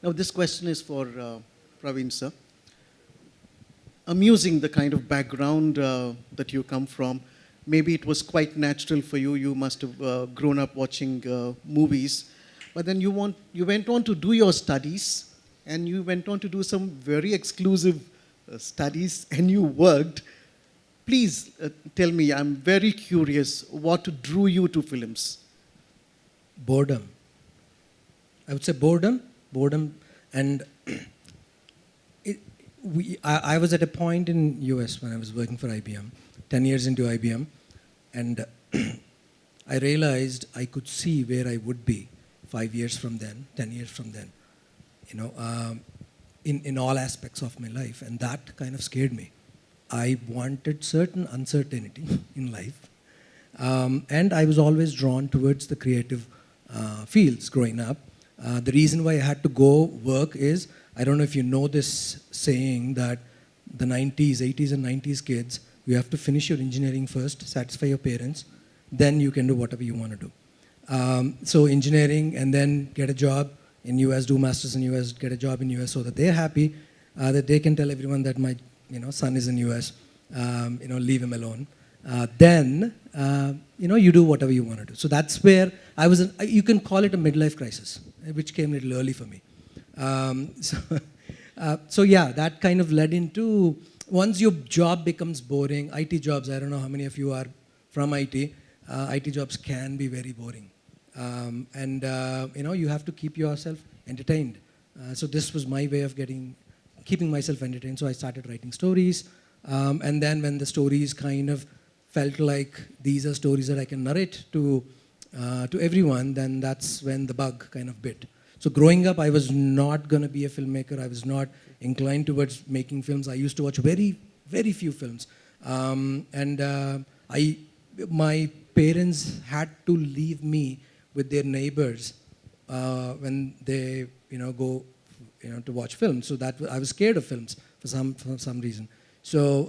Now, this question is for Praveen, sir. Amusing the kind of background that you come from. Maybe it was quite natural for you. You must have grown up watching movies. But then you went on to do your studies, and you went on to do some very exclusive studies, and you worked. Please tell me, I'm very curious, what drew you to films? Boredom. I would say boredom, and I was at a point in US when I was working for IBM, 10 years into IBM, and I realized I could see where I would be 5 years from then, 10 years from then, in all aspects of my life, and that kind of scared me. I wanted certain uncertainty in life, and I was always drawn towards the creative fields growing up. The reason why I had to go work is, I don't know if you know this saying that the 90s, 80s and 90s kids, you have to finish your engineering first, satisfy your parents, then you can do whatever you want to do. So engineering and then get a job in US, do masters in US, get a job in US so that they're happy, that they can tell everyone that my son is in US, leave him alone. Then you do whatever you want to do. So that's where I was, you can call it a midlife crisis, which came a little early for me. So yeah, that kind of led into, once your job becomes boring, IT jobs, I don't know how many of you are from IT, IT jobs can be very boring. You have to keep yourself entertained. So this was my way of keeping myself entertained. So I started writing stories. And then when the stories kind of felt like these are stories that I can narrate to everyone, then that's when the bug kind of bit. So growing up, I was not going to be a filmmaker. I was not inclined towards making films. I used to watch very, very few films. My parents had to leave me with their neighbors when they go to watch films. So that I was scared of films for some reason. So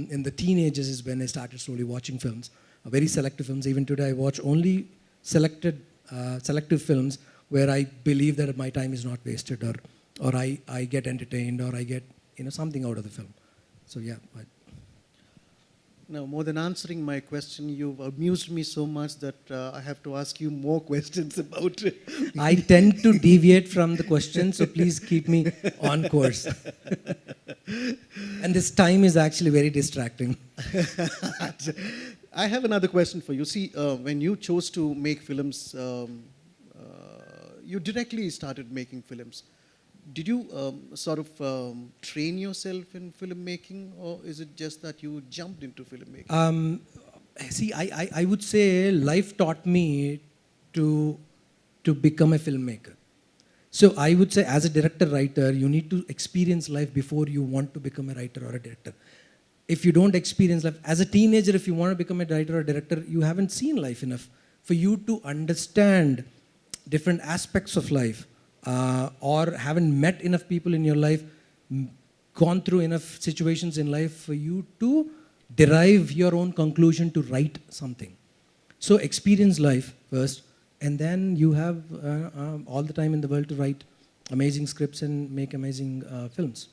in the teenagers is when I started slowly watching films, very selective films. Even today, I watch only selective films where I believe that my time is not wasted, or I get entertained, or I get something out of the film. So yeah. Now, more than answering my question, you've amused me so much that I have to ask you more questions about it. I tend to deviate from the question, so please keep me on course. And this time is actually very distracting. I have another question for you. See, when you chose to make films, you directly started making films. Did you train yourself in filmmaking, or is it just that you jumped into filmmaking? I would say life taught me to become a filmmaker. So I would say as a director-writer, you need to experience life before you want to become a writer or a director. If you don't experience life, as a teenager, if you want to become a writer or director, you haven't seen life enough for you to understand different aspects of life. Or haven't met enough people in your life, gone through enough situations in life for you to derive your own conclusion to write something. So experience life first, and then you have all the time in the world to write amazing scripts and make amazing films.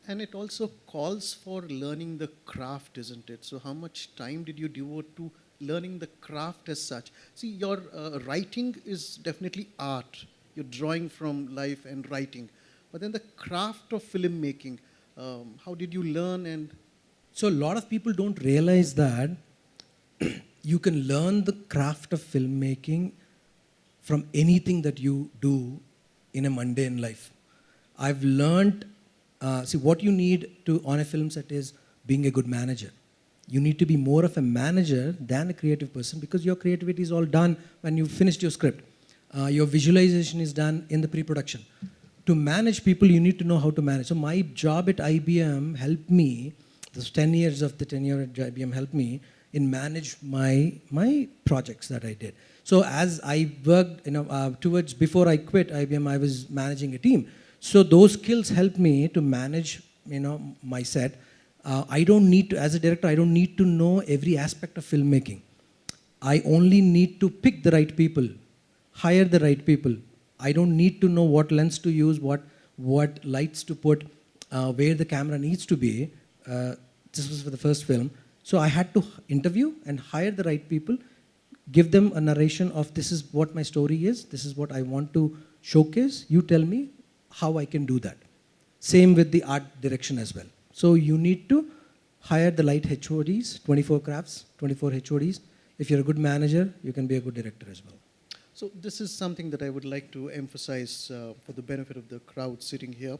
And it also calls for learning the craft, isn't it? So how much time did you devote to learning the craft as such? See, your writing is definitely art. You're drawing from life and writing. But then the craft of filmmaking, how did you learn? So a lot of people don't realize that you can learn the craft of filmmaking from anything that you do in a mundane life. I've learned, what you need on a film set is being a good manager. You need to be more of a manager than a creative person, because your creativity is all done when you've finished your script. Your visualization is done in the pre-production. To manage people, you need to know how to manage. So my job at IBM helped me, those 10 years of the tenure at IBM helped me in manage my projects that I did. So as I worked, before I quit IBM, I was managing a team. So those skills helped me to manage, my set. I don't need to, as a director, I don't need to know every aspect of filmmaking. I only need to pick the right people, hire the right people. I don't need to know what lens to use, what lights to put, where the camera needs to be. This was for the first film. So I had to interview and hire the right people, give them a narration of this is what my story is, this is what I want to showcase. You tell me how I can do that. Same with the art direction as well. So you need to hire the light HODs, 24 crafts, 24 HODs. If you're a good manager, you can be a good director as well. So this is something that I would like to emphasize for the benefit of the crowd sitting here.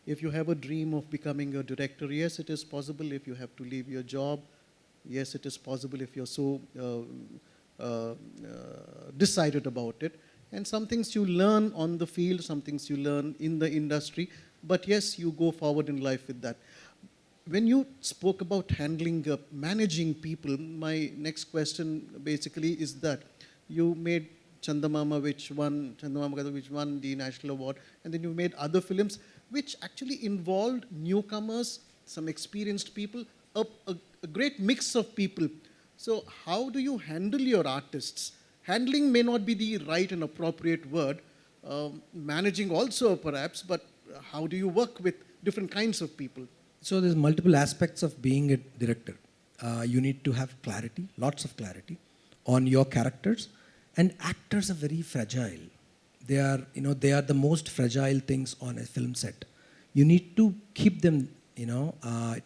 If you have a dream of becoming a director, yes, it is possible. If you have to leave your job, yes, it is possible if you're so decided about it. And some things you learn on the field, some things you learn in the industry, but yes, you go forward in life with that. When you spoke about handling, managing people, my next question basically is that you made Chandamama, which won the National Award, and then you made other films which actually involved newcomers, some experienced people, a great mix of people. So how do you handle your artists? Handling may not be the right and appropriate word, managing also perhaps, but how do you work with different kinds of people? So there's multiple aspects of being a director. You need to have clarity, lots of clarity on your characters. And actors are very fragile. They are the most fragile things on a film set. You need to keep them,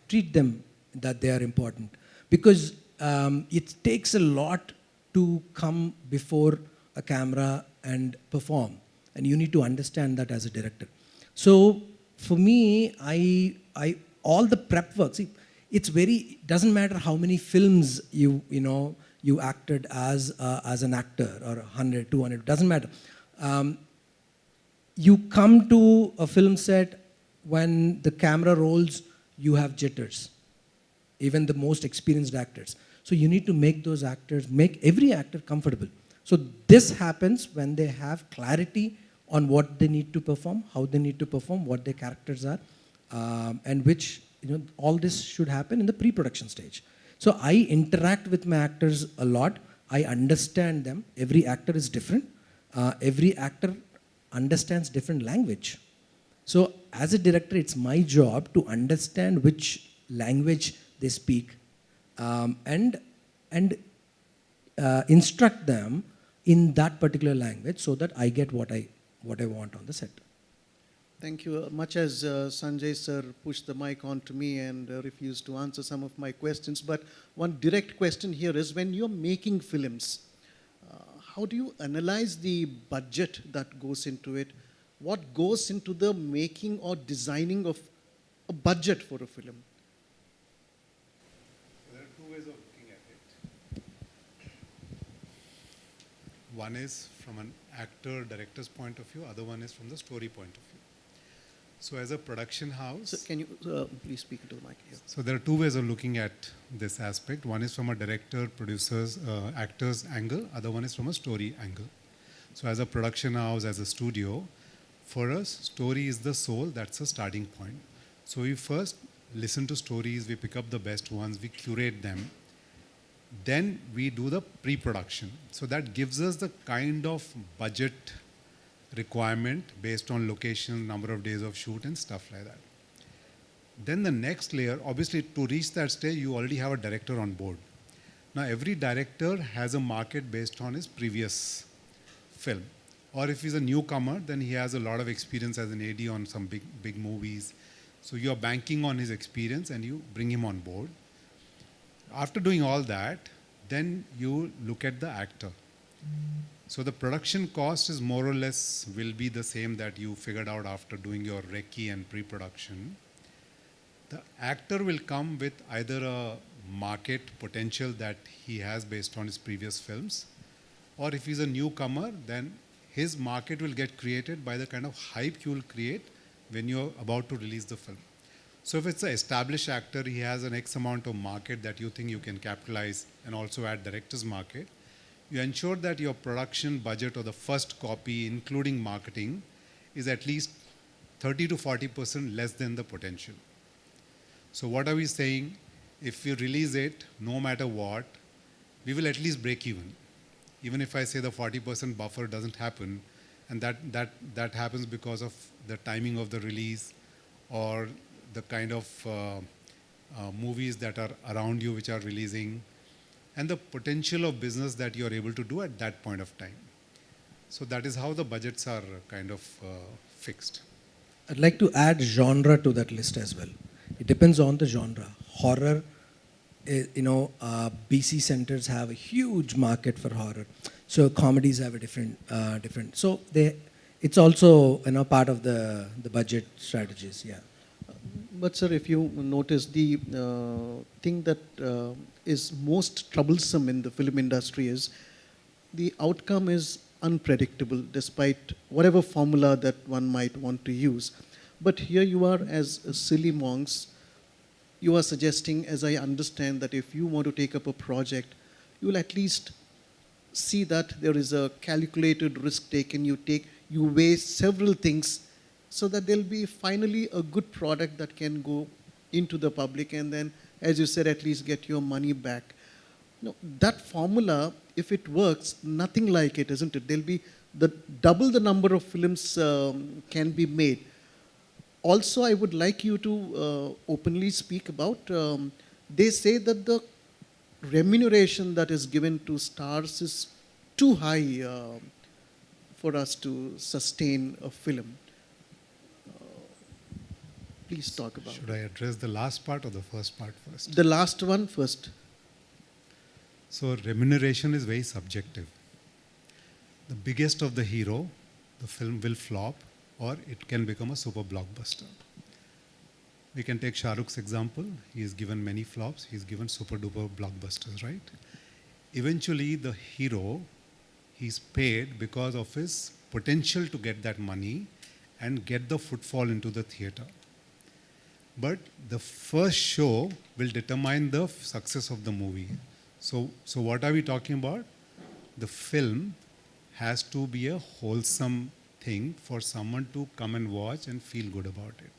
treat them that they are important. Because it takes a lot to come before a camera and perform. And you need to understand that as a director. So for me, I all the prep work, see, doesn't matter how many films you acted as an actor, or 100, 200, doesn't matter. You come to a film set, when the camera rolls, you have jitters, even the most experienced actors. So you need to make every actor comfortable. So this happens when they have clarity on what they need to perform, how they need to perform, what their characters are, and which, all this should happen in the pre-production stage. So I interact with my actors a lot. I understand them. Every actor is different. Every actor understands different language. So as a director, it's my job to understand which language they speak, and instruct them in that particular language so that I get what I want on the set. Thank you. Much as Sanjay sir pushed the mic on to me and refused to answer some of my questions, but one direct question here is, when you're making films, how do you analyze the budget that goes into it? What goes into the making or designing of a budget for a film? There are two ways of looking at it. One is from an actor-director's point of view, other one is from the story point of view. So as a production house... So can you please speak into the mic here? So there are two ways of looking at this aspect. One is from a director, producer's, actor's angle. Other one is from a story angle. So as a production house, as a studio, for us, story is the soul. That's a starting point. So we first listen to stories. We pick up the best ones. We curate them. Then we do the pre-production. So that gives us the kind of budget requirement based on location, number of days of shoot and stuff like that. Then the next layer, obviously to reach that stage, you already have a director on board. Now every director has a market based on his previous film. Or if he's a newcomer, then he has a lot of experience as an AD on some big movies. So you're banking on his experience and you bring him on board. After doing all that, then you look at the actor. So the production cost is more or less will be the same that you figured out after doing your recce and pre-production. The actor will come with either a market potential that he has based on his previous films, or if he's a newcomer, then his market will get created by the kind of hype you will create when you're about to release the film. So if it's an established actor, he has an X amount of market that you think you can capitalize and also add director's market. You ensure that your production budget or the first copy, including marketing, is at least 30 to 40% less than the potential. So what are we saying? If we release it, no matter what, we will at least break even. Even if I say the 40% buffer doesn't happen, And that happens because of the timing of the release or the kind of movies that are around you which are releasing, and the potential of business that you are able to do at that point of time. So that is how the budgets are kind of fixed. I'd like to add genre to that list as well. It depends on the genre. Horror, BC centers have a huge market for horror. So comedies have a different. So it's also part of the budget strategies. Yeah. But sir, if you notice, the thing that is most troublesome in the film industry is the outcome is unpredictable despite whatever formula that one might want to use. But here you are as a silly monks, you are suggesting, as I understand, that if you want to take up a project, you will at least see that there is a calculated risk taken. You weigh several things so that there'll be finally a good product that can go into the public, and then, as you said, at least get your money back. No, that formula, if it works, nothing like it, isn't it? There'll be double the number of films can be made. Also, I would like you to openly speak about, they say that the remuneration that is given to stars is too high for us to sustain a film. Please talk about Should I address the last part or the first part first? the last one first. So remuneration is very subjective. The biggest of the hero, the film will flop, or it can become a super blockbuster. We can take Shah Rukh's example. He has given many flops. He's given super duper blockbusters, right? Eventually, the hero, he's paid because of his potential to get that money and get the footfall into the theater. But the first show will determine the success of the movie. So what are we talking about? The film has to be a wholesome thing for someone to come and watch and feel good about it.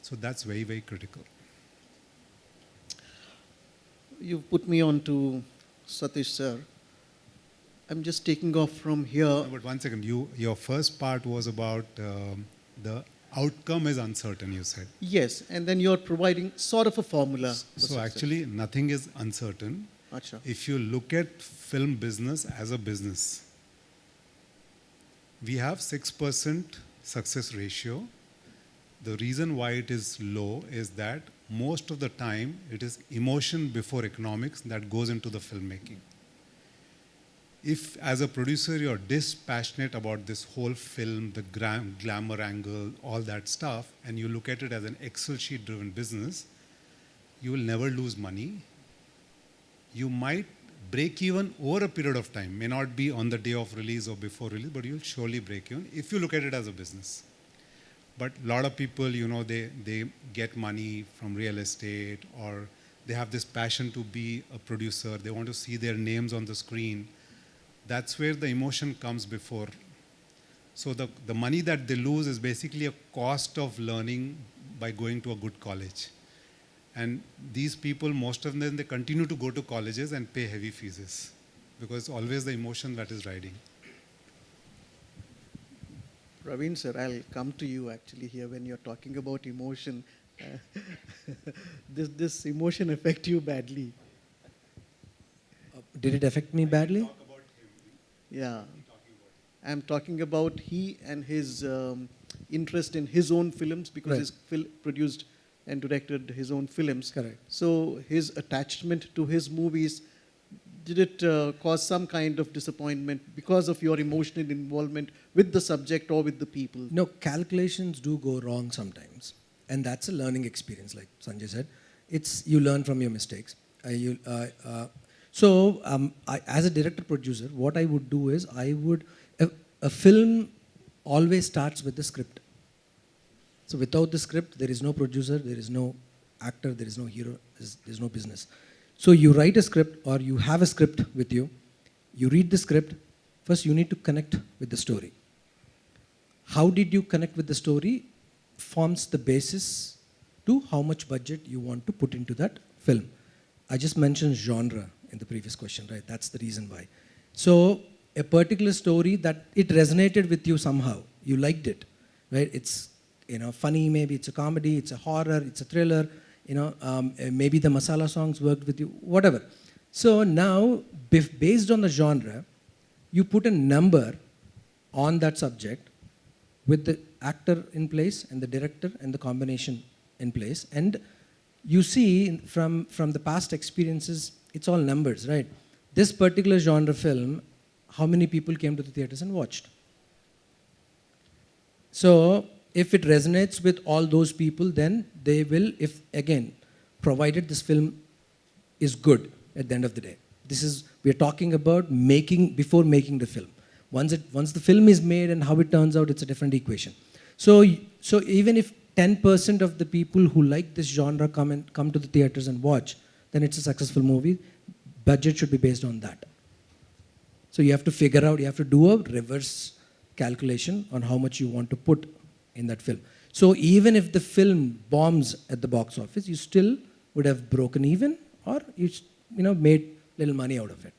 So that's very, very critical. You've put me on to Satish sir. I'm just taking off from here. No, but one second, your first part was about the outcome is uncertain, you said. Yes, and then you're providing sort of a formula. for So success. actually, nothing is uncertain. Acha. If you look at film business as a business, we have 6% success ratio. The reason why it is low is that most of the time it is emotion before economics that goes into the filmmaking. If as a producer you're dispassionate about this whole film, the glamour angle, all that stuff, and you look at it as an Excel sheet driven business, you will never lose money. You might break even over a period of time, may not be on the day of release or before release, but you'll surely break even if you look at it as a business. But a lot of people, they get money from real estate, or they have this passion to be a producer. They want to see their names on the screen. That's where the emotion comes before. So the money that they lose is basically a cost of learning by going to a good college. And these people, most of them, they continue to go to colleges and pay heavy fees because it's always the emotion that is riding. Praveen sir, I'll come to you actually here when you're talking about emotion. This emotion affect you badly. Did it affect me badly? Yeah. I'm talking about he and his interest in his own films because Right. he's produced and directed his own films. Correct. So his attachment to his movies, did it cause some kind of disappointment because of your emotional involvement with the subject or with the people? No, calculations do go wrong sometimes. And that's a learning experience, like Sanjay said. You learn from your mistakes. As a director-producer, what I would do is a film always starts with the script. So without the script, there is no producer, there is no actor, there is no hero, there's no business. So you write a script or you have a script with you, you read the script, first you need to connect with the story. How did you connect with the story forms the basis to how much budget you want to put into that film. I just mentioned genre in the previous question, right? That's the reason why. So a particular story that it resonated with you somehow. You liked it, right? It's, you know, funny, maybe it's a comedy, it's a horror, it's a thriller, you know, maybe the masala songs worked with you, whatever. So now, based on the genre, you put a number on that subject with the actor in place and the director and the combination in place. And you see from the past experiences, it's all numbers, right? This particular genre film, how many people came to the theaters and watched? So if it resonates with all those people, then they will, if again, provided this film is good at the end of the day. This is, we're talking about before making the film. Once the film is made and how it turns out, it's a different equation. So even if 10% of the people who like this genre come to the theaters and watch, then it's a successful movie. Budget should be based on that. So you have to figure out, you have to do a reverse calculation on how much you want to put in that film. So even if the film bombs at the box office, you still would have broken even, or you made little money out of it.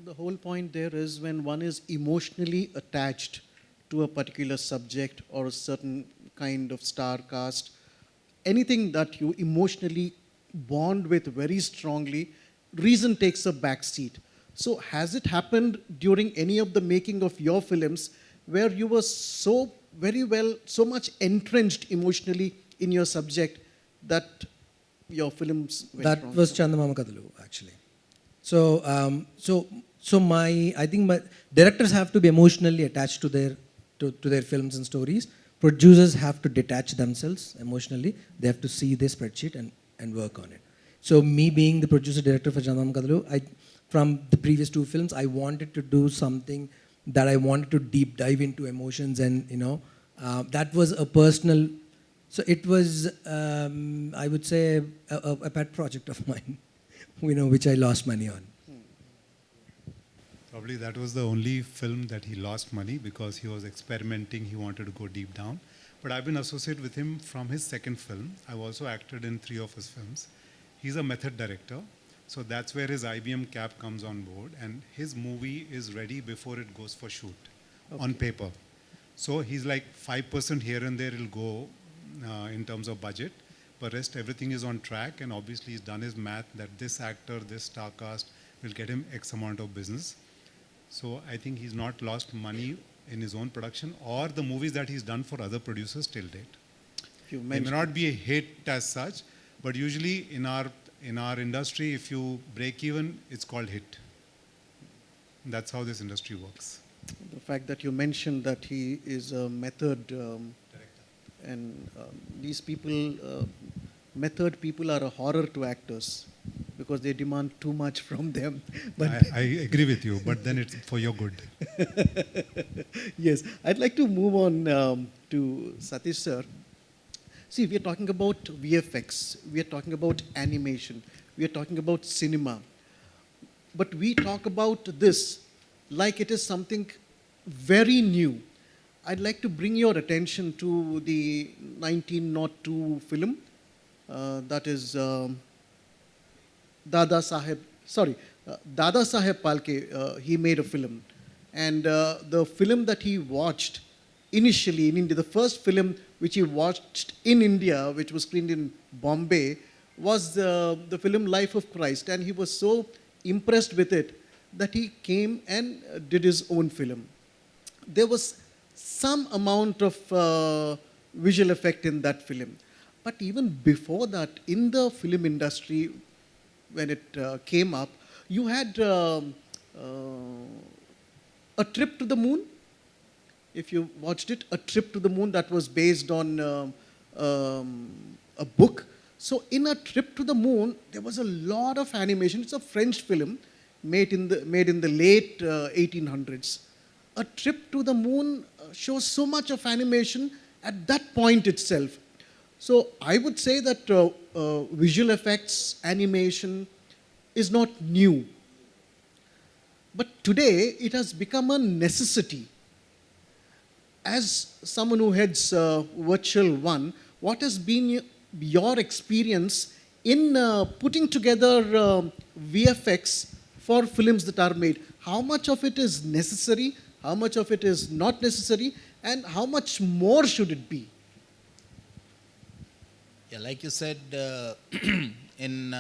The whole point there is when one is emotionally attached to a particular subject or a certain kind of star cast, anything that you emotionally bond with very strongly, reason takes a back seat. So has it happened during any of the making of your films where you were so much entrenched emotionally in your subject that your films went that wrong? was Chandamama Kadalu, actually. So I think my directors have to be emotionally attached to their films and stories. Producers have to detach themselves emotionally. They have to see their spreadsheet and work on it. So me being the producer director for Chandamama Kadalu, from the previous two films, I wanted to do something that I wanted to deep dive into emotions, and that was a personal. So it was, I would say, a pet project of mine, which I lost money on. Probably that was the only film that he lost money because he was experimenting, he wanted to go deep down. But I've been associated with him from his second film. I've also acted in 3 of his films. He's a method director, so that's where his IBM cap comes on board, and his movie is ready before it goes for shoot, on paper. So he's like 5% here and there will go in terms of budget, but rest everything is on track, and obviously he's done his math that this actor, this star cast will get him X amount of business. So I think he's not lost money in his own production or the movies that he's done for other producers till date. It may not be a hit as such, but usually in our industry, if you break even, it's called hit. That's how this industry works. The fact that you mentioned that he is a method director, and these people, method people are a horror to actors because they demand too much from them. But I agree with you, but then it's for your good. Yes, I'd like to move on to Satish sir. See, we are talking about VFX, we are talking about animation, we are talking about cinema. But we talk about this like it is something very new. I'd like to bring your attention to the 1902 film, that is Dada Saheb Palke. He made a film. And the film that he watched initially in India, the first film which he watched in India, which was screened in Bombay, was the film Life of Christ. And he was so impressed with it that he came and did his own film. There was some amount of visual effect in that film. But even before that, in the film industry, when it came up, you had A Trip to the Moon. If you watched it, A Trip to the Moon, that was based on a book. So in A Trip to the Moon, there was a lot of animation. It's a French film made in the late 1800s. A Trip to the Moon shows so much of animation at that point itself. So I would say that visual effects, animation is not new. But today, it has become a necessity. As someone who heads Virtual One, what has been your experience in putting together VFX for films that are made? how much of it is necessary, how much of it is not necessary, and how much more should it be? Yeah, like you said, in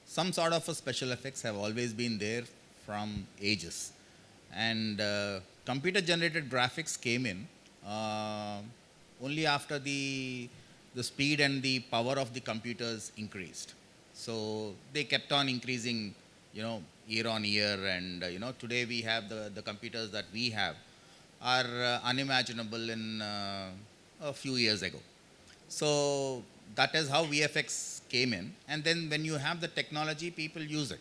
some sort of a special effects have always been there from ages, and computer generated graphics came in only after the speed and the power of the computers increased. So they kept on increasing, year on year, and today we have the computers that we have are unimaginable in a few years ago. So that is how VFX came in. And then when you have the technology, people use it.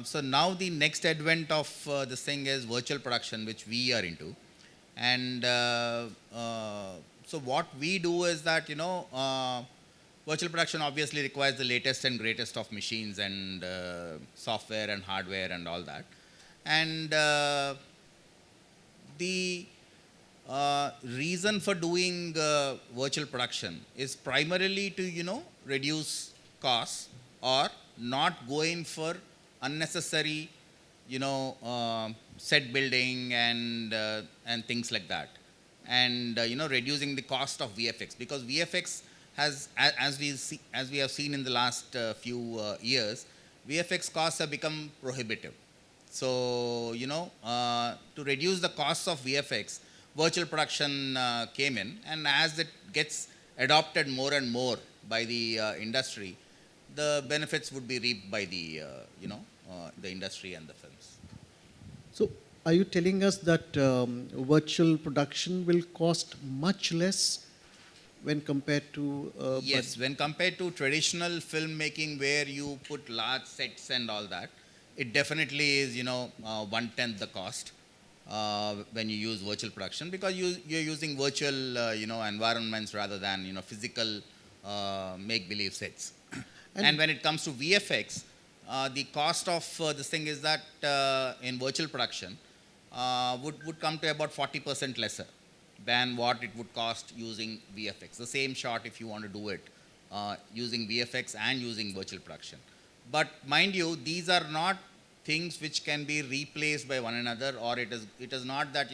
So now the next advent of this thing is virtual production, which we are into. And so what we do is that, virtual production obviously requires the latest and greatest of machines and software and hardware and all that. And the reason for doing virtual production is primarily to reduce costs or not going for unnecessary set building and things like that, and reducing the cost of VFX, because VFX has, as we have seen in the last few years, VFX costs have become prohibitive. So to reduce the costs of VFX, virtual production came in, and as it gets adopted more and more by the industry, the benefits would be reaped by the industry and the films. So, are you telling us that virtual production will cost much less when compared to? Yes, when compared to traditional filmmaking, where you put large sets and all that, it definitely is 1/10 the cost when you use virtual production, because you're using virtual environments rather than physical make-believe sets. And when it comes to VFX, the cost of this thing is that in virtual production would come to about 40% lesser than what it would cost using VFX. The same shot, if you want to do it using VFX and using virtual production. But mind you, these are not things which can be replaced by one another, or it is not that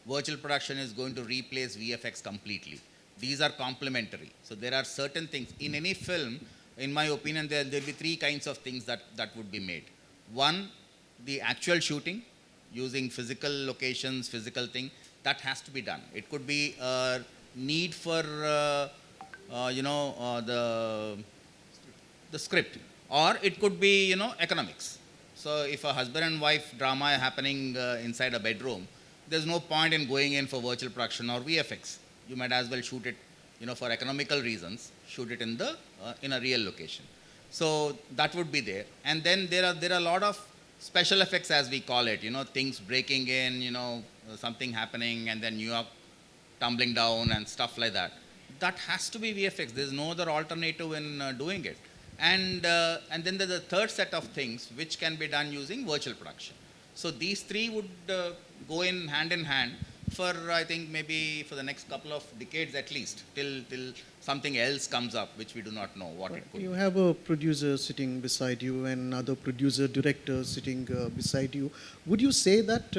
virtual production is going to replace VFX completely. These are complementary. So there are certain things in any film. In my opinion, there'll be three kinds of things that would be made. One, the actual shooting using physical locations, physical thing, that has to be done. It could be a need for the script, or it could be economics. So if a husband and wife drama happening inside a bedroom, there's no point in going in for virtual production or VFX. You might as well shoot it, for economical reasons, shoot it in a real location. So that would be there. And then there are a lot of special effects, as we call it, things breaking in, something happening, and then New York tumbling down and stuff like that. That has to be VFX. There's no other alternative in doing it. And then there's a third set of things which can be done using virtual production. So these three would go in hand for, I think, maybe for the next couple of decades at least, till something else comes up which we do not know what it could You be. have a producer sitting beside you and another producer, director sitting beside you. Would you say that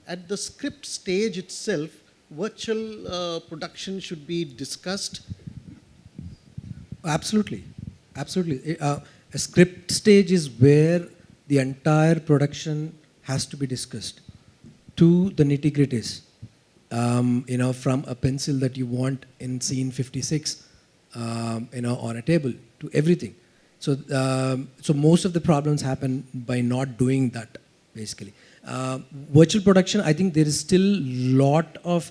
at the script stage itself, virtual production should be discussed? Absolutely. Absolutely. A script stage is where the entire production has to be discussed to the nitty-gritties. From a pencil that you want in scene 56, on a table, to everything. So most of the problems happen by not doing that, basically. Virtual production, I think there is still lot of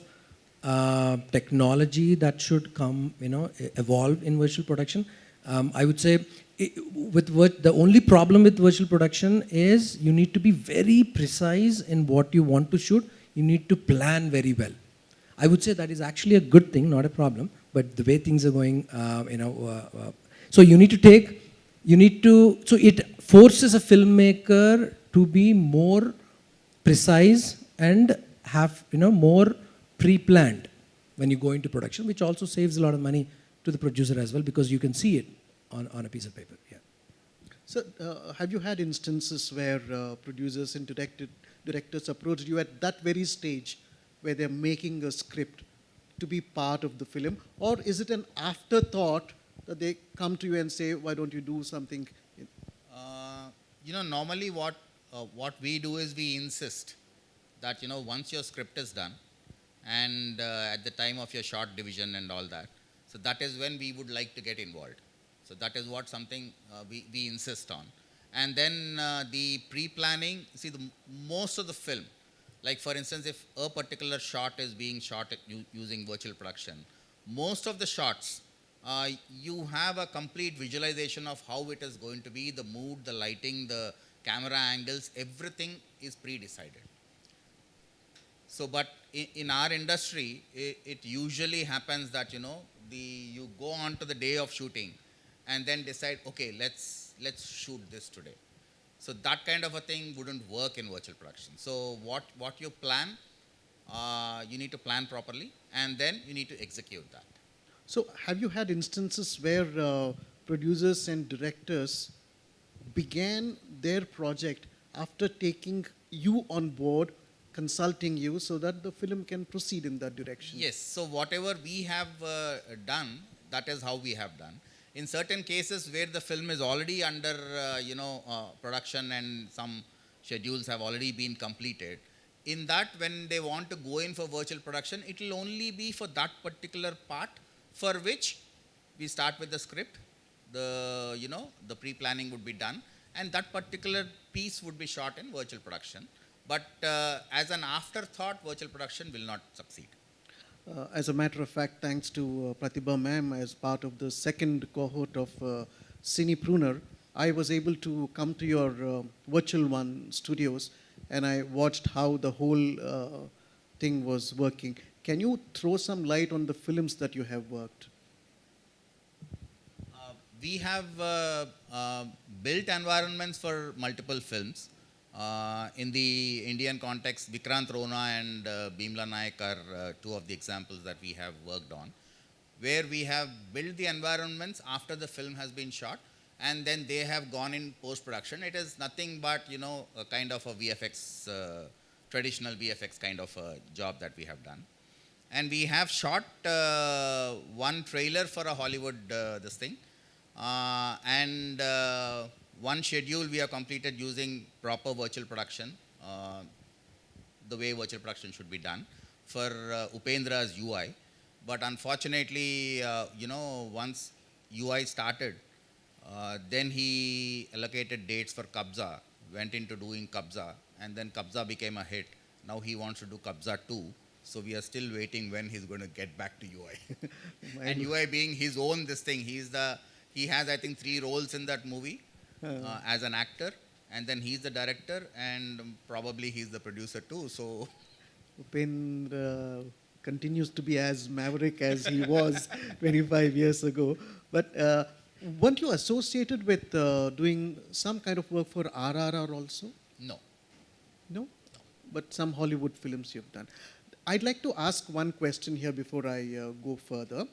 technology that should come, evolve in virtual production. I would say the only problem with virtual production is you need to be very precise in what you want to shoot. You need to plan very well. I would say that is actually a good thing, not a problem. But the way things are going, so so it forces a filmmaker to be more precise and have, more pre-planned when you go into production, which also saves a lot of money to the producer as well, because you can see it on a piece of paper. Yeah. So, have you had instances where producers and directors approached you at that very stage where they're making a script to be part of the film? Or is it an afterthought that they come to you and say, why don't you do something? Normally what we do is we insist that, once your script is done and at the time of your short division and all that, so that is when we would like to get involved. So that is what something we insist on. And then the pre-planning, see, most of the film, like for instance, if a particular shot is being shot using virtual production, most of the shots, you have a complete visualization of how it is going to be, the mood, the lighting, the camera angles, everything is pre-decided. So, but in our industry, it usually happens that, you go on to the day of shooting and then decide, okay, let's shoot this today. So that kind of a thing wouldn't work in virtual production. So what you plan, you need to plan properly, and then you need to execute that. So, have you had instances where producers and directors began their project after taking you on board, consulting you, so that the film can proceed in that direction? Yes. So whatever we have done, that is how we have done. In certain cases where the film is already under production and some schedules have already been completed, in that when they want to go in for virtual production, it will only be for that particular part, for which we start with the script, the pre-planning would be done, and that particular piece would be shot in virtual production. But as an afterthought, virtual production will not succeed. As a matter of fact, thanks to Pratibha ma'am as part of the second cohort of Cine Pruner, I was able to come to your virtual one studios, and I watched how the whole thing was working. Can you throw some light on the films that you have worked? We have built environments for multiple films. In the Indian context, Vikrant Rona and Bhimla Nayak are two of the examples that we have worked on, where we have built the environments after the film has been shot, and then they have gone in post-production. It is nothing but, a kind of a VFX, traditional VFX kind of a job that we have done. And we have shot one trailer for a Hollywood this thing. And one schedule we have completed using proper virtual production, the way virtual production should be done, for Upendra's UI. But unfortunately, once UI started, then he allocated dates for Kabza, went into doing Kabza, and then Kabza became a hit. Now he wants to do Kabza 2. So we are still waiting when he's going to get back to UI. And UI being his own this thing, he has, I think, 3 roles in that movie. As an actor, and then he's the director, and probably he's the producer too. So Upendra continues to be as maverick as he was 25 years ago. But weren't you associated with doing some kind of work for RRR also? No. No? But some Hollywood films you've done. I'd like to ask one question here before I go further.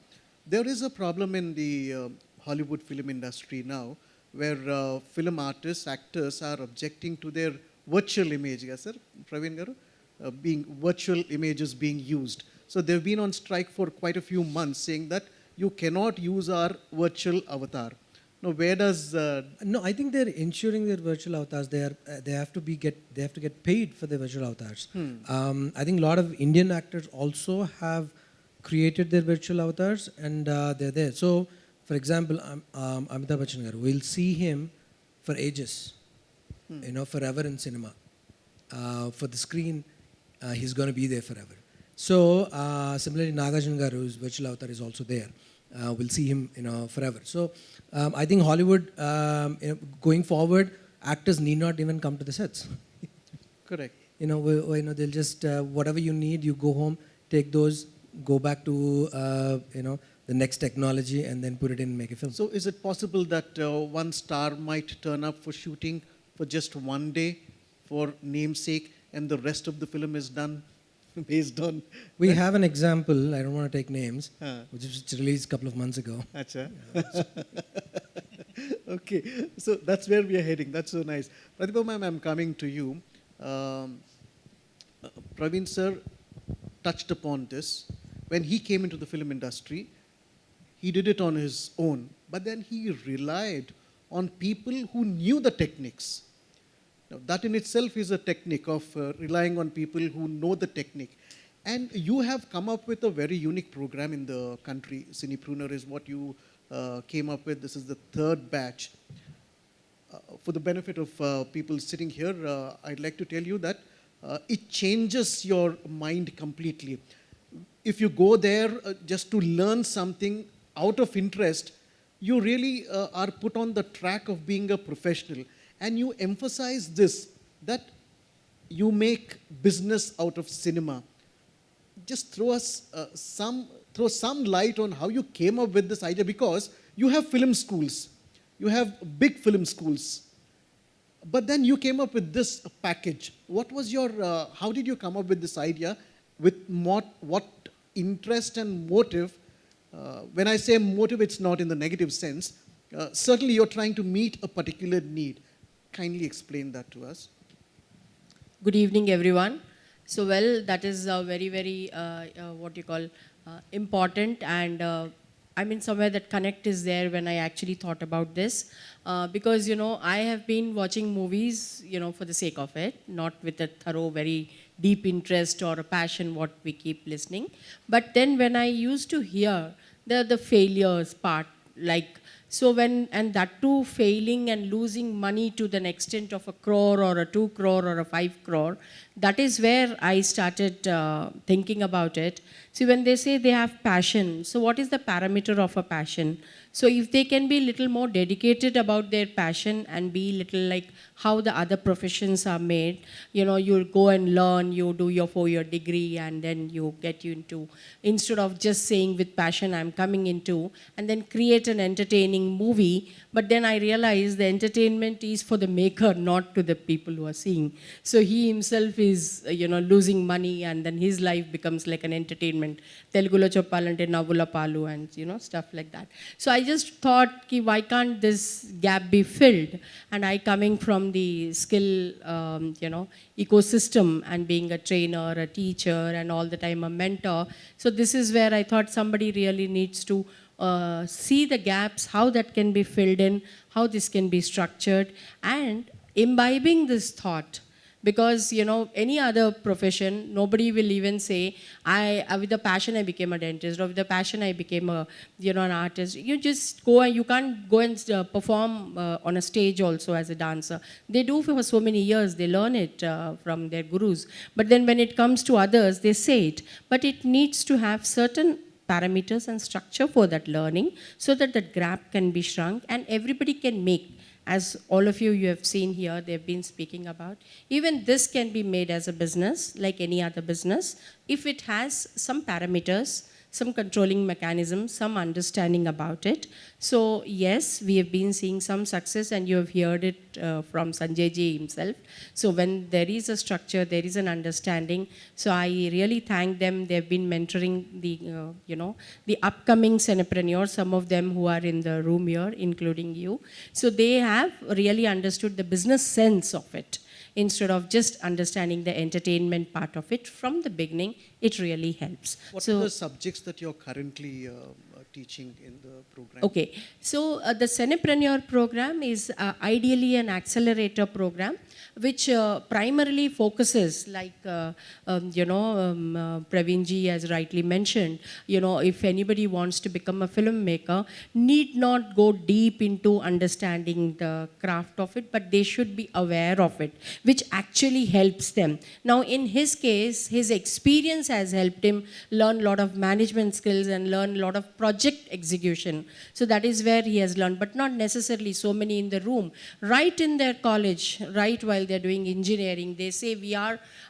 There is a problem in the Hollywood film industry now, where film artists, actors are objecting to their virtual image, yes, sir, Praveen Garu, being virtual images being used. So they've been on strike for quite a few months, saying that you cannot use our virtual avatar. Now, where does? No, I think they're ensuring their virtual avatars. They have to get paid for their virtual avatars. I think a lot of Indian actors also have created their virtual avatars, and they're there. So, for example, Amitabh Bachchan garu, we'll see him for ages, forever in cinema. For the screen, he's going to be there forever. So, similarly, Nagarjuna garu's virtual avatar is also there. We'll see him, forever. So, I think Hollywood, going forward, actors need not even come to the sets. Correct. They'll just whatever you need, you go home, take those, go back to the next technology, and then put it in and make a film. So, is it possible that one star might turn up for shooting for just one day for namesake, and the rest of the film is done based on? We have an example. I don't want to take names, which was released a couple of months ago. Achha. Okay, so that's where we are heading. That's so nice. Pratibha ma'am, I'm coming to you. Um, Praveen sir touched upon this. When he came into the film industry, he did it on his own, but then he relied on people who knew the techniques. Now, that in itself is a technique of relying on people who know the technique. And you have come up with a very unique program in the country. Cinepreneur is what you came up with. This is the third batch. For the benefit of people sitting here, I'd like to tell you that it changes your mind completely. If you go there just to learn something out of interest, you really are put on the track of being a professional. And you emphasize this, that you make business out of cinema. Just throw some light on how you came up with this idea, because you have film schools, you have big film schools, but then you came up with this package. What was your, how did you come up with this idea? With what interest and motive? When I say motive, it's not in the negative sense. Certainly you're trying to meet a particular need. Kindly explain that to us. Good evening, everyone. So, well, that is very, very, what you call, important, and I mean, somewhere that connect is there when I actually thought about this. Because, you know, I have been watching movies, you know, for the sake of it, not with a thorough, very deep interest or a passion, what we keep listening. But then when I used to hear the failures part, like, so when, and that too failing and losing money to the extent of 1 crore or a 2 crore or a 5 crore, that is where I started thinking about it. See, when they say they have passion, so what is the parameter of a passion? So if they can be a little more dedicated about their passion and be little like how the other professions are made, you know, you go and learn, you do your 4-year degree, and then you get you into, instead of just saying with passion I'm coming into, and then create an entertaining movie, but then I realized the entertainment is for the maker, not to the people who are seeing. So he himself is, you know, losing money, and then his life becomes like an entertainment. Telugulo choppalante navula palu, and, you know, stuff like that. So I just thought, ki, why can't this gap be filled? And I, coming from the skill, you know, ecosystem, and being a trainer, a teacher, and all the time a mentor. So this is where I thought somebody really needs to see the gaps, how that can be filled in, how this can be structured, and imbibing this thought. Because, you know, any other profession, nobody will even say, with the passion I became a dentist, or with the passion I became a, you know, an artist. You just go, and you can't go and perform on a stage also as a dancer. They do for so many years, they learn it from their gurus. But then when it comes to others, they say it. But it needs to have certain parameters and structure for that learning, so that that gap can be shrunk and everybody can make. As all of you have seen here, they've been speaking about, even this can be made as a business, like any other business, if it has some parameters, some controlling mechanism, some understanding about it. So yes, we have been seeing some success, and you have heard it from Sanjay ji himself. So when there is a structure, there is an understanding. So I really thank them. They've been mentoring the, you know, the upcoming cinepreneurs, some of them who are in the room here, including you. So they have really understood the business sense of it, instead of just understanding the entertainment part of it from the beginning. It really helps. What are the subjects that you're currently teaching in the program? Okay, so the Cinepreneur program is ideally an accelerator program, which primarily focuses, like, you know, Praveen ji has rightly mentioned, you know, if anybody wants to become a filmmaker, need not go deep into understanding the craft of it, but they should be aware of it, which actually helps them. Now, in his case, his experience has helped him learn a lot of management skills and learn a lot of project execution. So that is where he has learned, but not necessarily so many in the room. Right in their college, right while they're doing engineering, they say,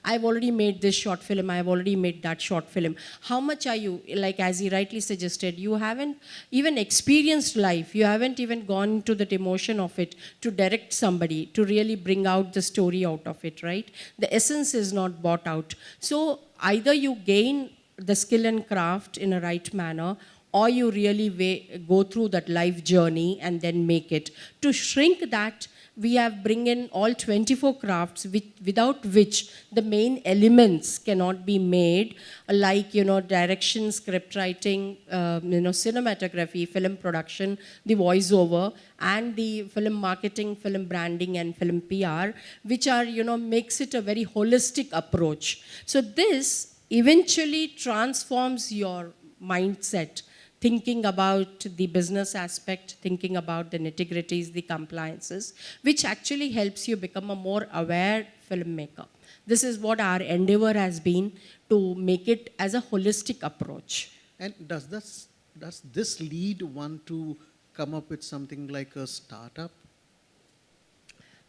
I've already made this short film, I've already made that short film. How much are you, like as he rightly suggested, you haven't even experienced life, you haven't even gone to that emotion of it to direct somebody, to really bring out the story out of it, right? The essence is not bought out. So either you gain the skill and craft in a right manner, or you really go through that life journey and then make it. To shrink that, we have bring in all 24 crafts without which the main elements cannot be made, like, direction, script writing, cinematography, film production, the voiceover, and the film marketing, film branding, and film PR, which are, makes it a very holistic approach. So this eventually transforms your mindset, thinking about the business aspect, thinking about the nitty-gritties, the compliances, which actually helps you become a more aware filmmaker. This is what our endeavor has been, to make it as a holistic approach. And does this lead one to come up with something like a startup?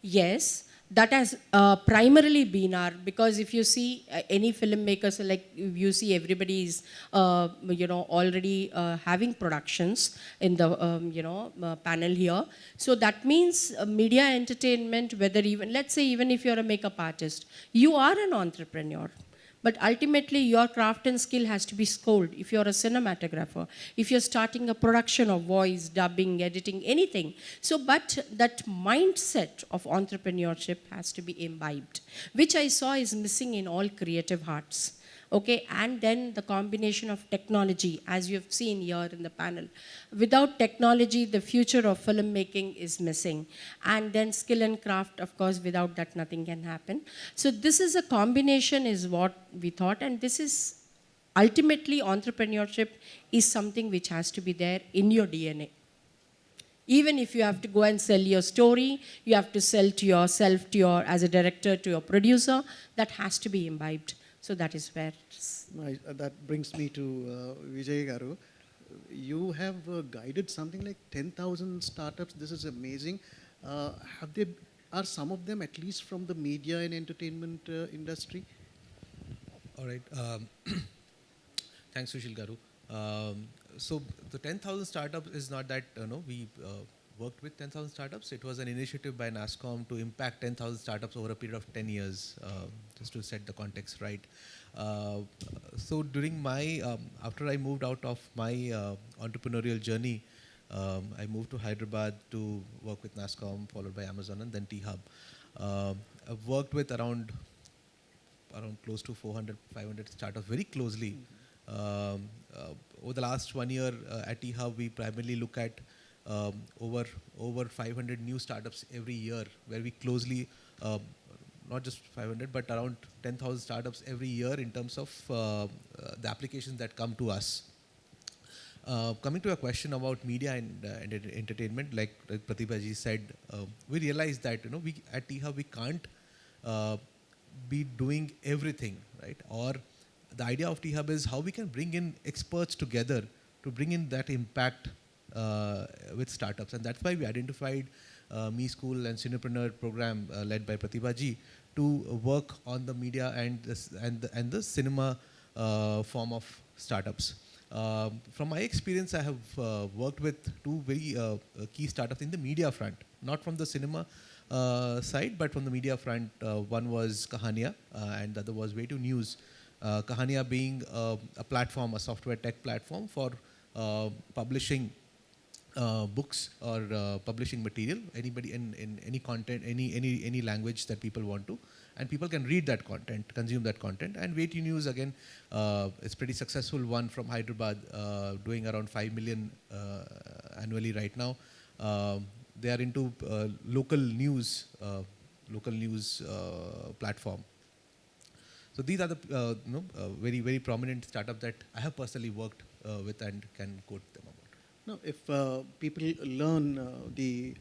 Yes, that has primarily been our, because if you see any filmmakers, like you see everybody is, already having productions in the, panel here. So that means media entertainment, whether even, let's say even if you're a makeup artist, you are an entrepreneur. But ultimately, your craft and skill has to be schooled. If you're a cinematographer, if you're starting a production of voice, dubbing, editing, anything. So, but that mindset of entrepreneurship has to be imbibed, which I saw is missing in all creative hearts. Okay, and then the combination of technology, as you have seen here in the panel. Without technology, the future of filmmaking is missing. And then skill and craft, of course, without that, nothing can happen. So this is a combination is what we thought, and this is ultimately entrepreneurship is something which has to be there in your DNA. Even if you have to go and sell your story, you have to sell to yourself, as a director, to your producer, that has to be imbibed. So that is where it's... That brings me to Vijay Garu. You have guided something like 10,000 startups. This is amazing. Are some of them at least from the media and entertainment industry? All right. Thanks, Sushil Garu. So the 10,000 startups is not that, we worked with 10,000 startups. It was an initiative by NASSCOM to impact 10,000 startups over a period of 10 years, just to set the context right. So during my, after I moved out of my entrepreneurial journey, I moved to Hyderabad to work with NASSCOM, followed by Amazon and then T-Hub. I've worked with around close to 400, 500 startups very closely. Over the last 1 year at T-Hub, we primarily look at over 500 new startups every year, where we closely, not just 500, but around 10,000 startups every year in terms of the applications that come to us. Coming to a question about media and entertainment, like Pratibha ji said, we realized that we at T-Hub we can't be doing everything, right? Or the idea of T-Hub is how we can bring in experts together to bring in that impact with startups, and that's why we identified Me School and Cinepreneur program led by Pratibha ji to work on the media and the cinema form of startups. From my experience, I have worked with two very key startups in the media front, not from the cinema side, but from the media front. One was Kahania and the other was Way to News. Kahania being a platform, a software tech platform for publishing books or publishing material, anybody in any content, any language that people want to, and people can read that content, consume that content. And Way to News again, it's pretty successful one from Hyderabad, doing around 5 million annually right now. They are into local news platform. So these are the very, very prominent startup that I have personally worked with and can quote them about. Now, if people learn the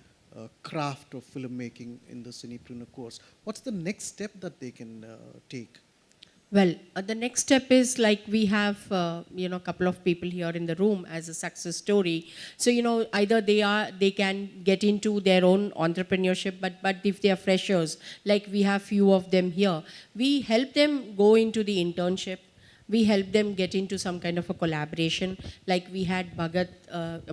craft of filmmaking in the Cinepreneur course, what's the next step that they can take? Well, the next step is like we have, a couple of people here in the room as a success story. So, either they can get into their own entrepreneurship, but if they are freshers, like we have few of them here, we help them go into the internship. We help them get into some kind of a collaboration. Like we had Bhagat,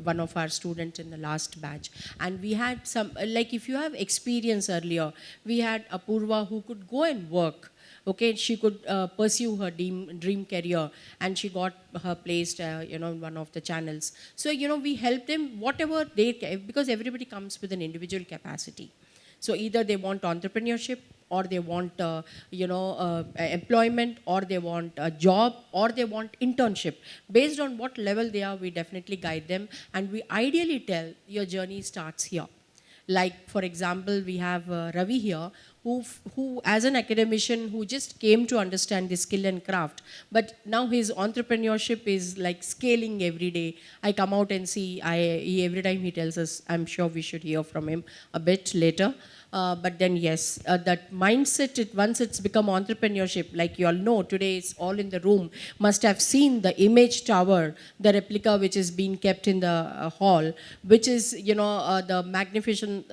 one of our students in the last batch. And we had some, like if you have experience earlier, we had Apurva who could go and work Okay, she could pursue her dream career, and she got her placed, in one of the channels. So, we help them whatever because everybody comes with an individual capacity. So either they want entrepreneurship, or they want, employment, or they want a job, or they want internship. Based on what level they are, we definitely guide them, and we ideally tell your journey starts here. Like, for example, we have Ravi here, who, as an academician, who just came to understand the skill and craft, but now his entrepreneurship is like scaling every day. I come out and see, every time he tells us, I'm sure we should hear from him a bit later. But then, yes, that mindset, once it's become entrepreneurship, like you all know, today it's all in the room, must have seen the image tower, the replica which is being kept in the hall, which is, the magnificent,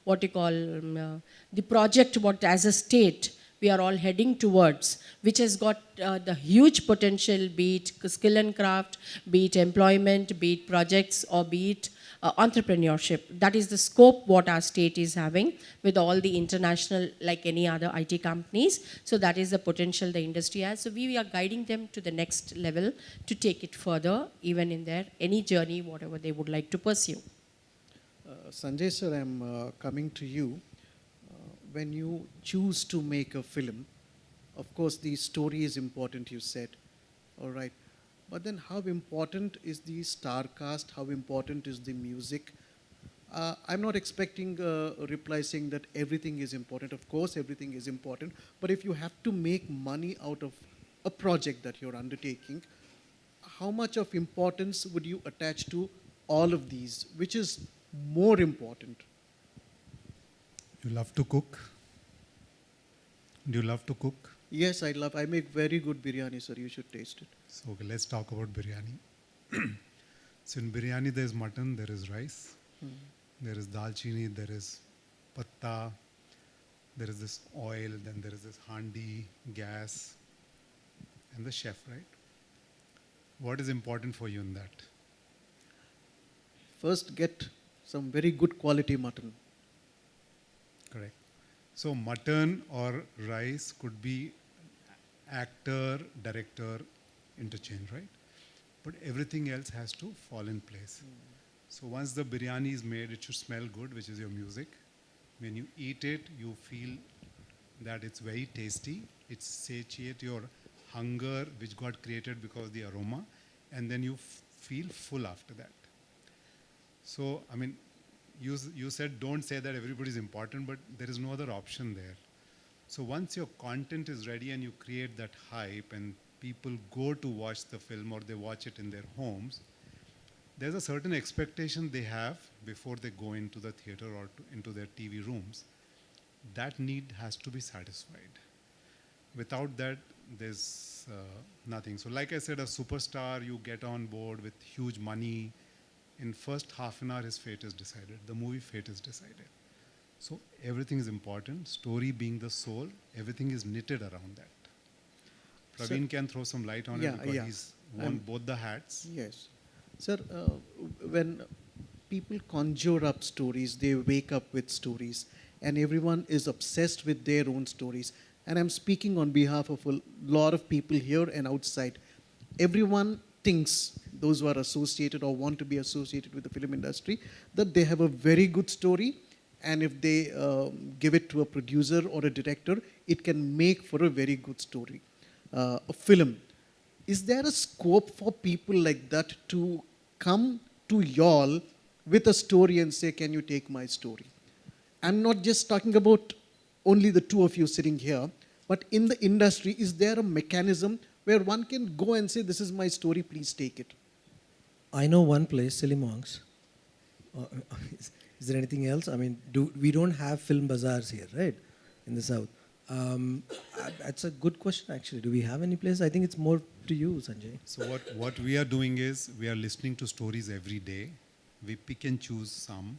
what you call, the project, what as a state we are all heading towards, which has got the huge potential, be it skill and craft, be it employment, be it projects, or be it entrepreneurship. That is the scope what our state is having with all the international, like any other IT companies. So that is the potential the industry has. So we are guiding them to the next level to take it further, even in their any journey, whatever they would like to pursue. Sanjay sir, I'm coming to you. When you choose to make a film, of course the story is important, you said, all right. But then how important is the star cast? How important is the music? I'm not expecting a reply saying that everything is important. Of course, everything is important. But if you have to make money out of a project that you're undertaking, how much of importance would you attach to all of these? Which is more important? You love to cook? Do you love to cook? Yes, I make very good biryani, sir. You should taste it. So okay, let's talk about biryani. So in biryani there is mutton, there is rice, there is dalchini, there is patta, there is this oil, then there is this handi, gas, and the chef, right? What is important for you in that? First, get some very good quality mutton. Correct. So mutton or rice could be actor, director, interchange, right? But everything else has to fall in place. So once the biryani is made, it should smell good, which is your music. When you eat it, you feel that it's very tasty. It satiates your hunger, which got created because of the aroma, and then you feel full after that. So, I mean, you said don't say that everybody is important, but there is no other option there. So once your content is ready and you create that hype and people go to watch the film or they watch it in their homes, there's a certain expectation they have before they go into the theater or into their TV rooms. That need has to be satisfied. Without that, there's nothing. So like I said, a superstar, you get on board with huge money. In first half an hour, his fate is decided. The movie fate is decided. So everything is important. Story being the soul, everything is knitted around that. Praveen can throw some light on it because he's worn both the hats. Yes. Sir, when people conjure up stories, they wake up with stories, and everyone is obsessed with their own stories. And I'm speaking on behalf of a lot of people here and outside. Everyone thinks, those who are associated or want to be associated with the film industry, that they have a very good story, and if they give it to a producer or a director, it can make for a very good story, a film. Is there a scope for people like that to come to y'all with a story and say, can you take my story? I'm not just talking about only the two of you sitting here, but in the industry, is there a mechanism where one can go and say, this is my story, please take it? I know one place, Silly Monks. Is there anything else? I mean, we don't have film bazaars here, right, in the South? That's a good question, actually. Do we have any place? I think it's more to you, Sanjay. So what we are doing is, we are listening to stories every day. We pick and choose some.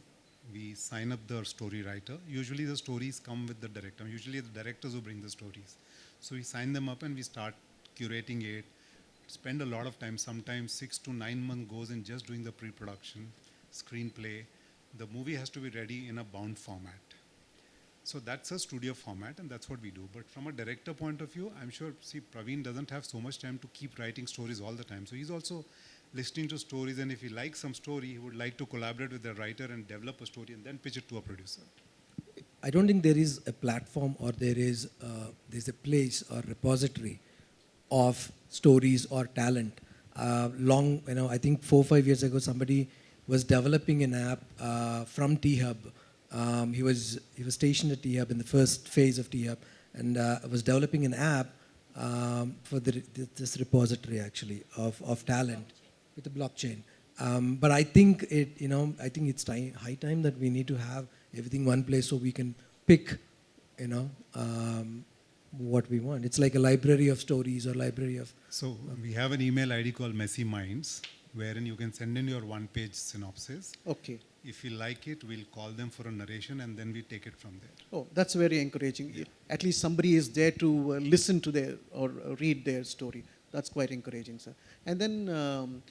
We sign up the story writer. Usually the stories come with the director. Usually the directors who bring the stories. So we sign them up and we start curating it. Spend a lot of time, sometimes 6 to 9 months goes in just doing the pre-production, screenplay. The movie has to be ready in a bound format. So that's a studio format, and that's what we do. But from a director point of view, I'm sure, see, Praveen doesn't have so much time to keep writing stories all the time. So he's also listening to stories, and if he likes some story, he would like to collaborate with the writer and develop a story and then pitch it to a producer. I don't think there is a platform or there's a place or repository of stories or talent. I think 4 or 5 years ago, somebody was developing an app from T-Hub. He was stationed at T-Hub in the first phase of T-Hub, and was developing an app for this repository actually of talent with the blockchain. But I think it's high time that we need to have everything one place so we can pick, what we want. It's like a library of stories or library of. So we have an email ID called Messy Minds, wherein you can send in your one-page synopsis. Okay. If you like it, we'll call them for a narration, and then we take it from there. Oh, that's very encouraging. Yeah. At least somebody is there to listen to their or read their story. That's quite encouraging, sir. And then,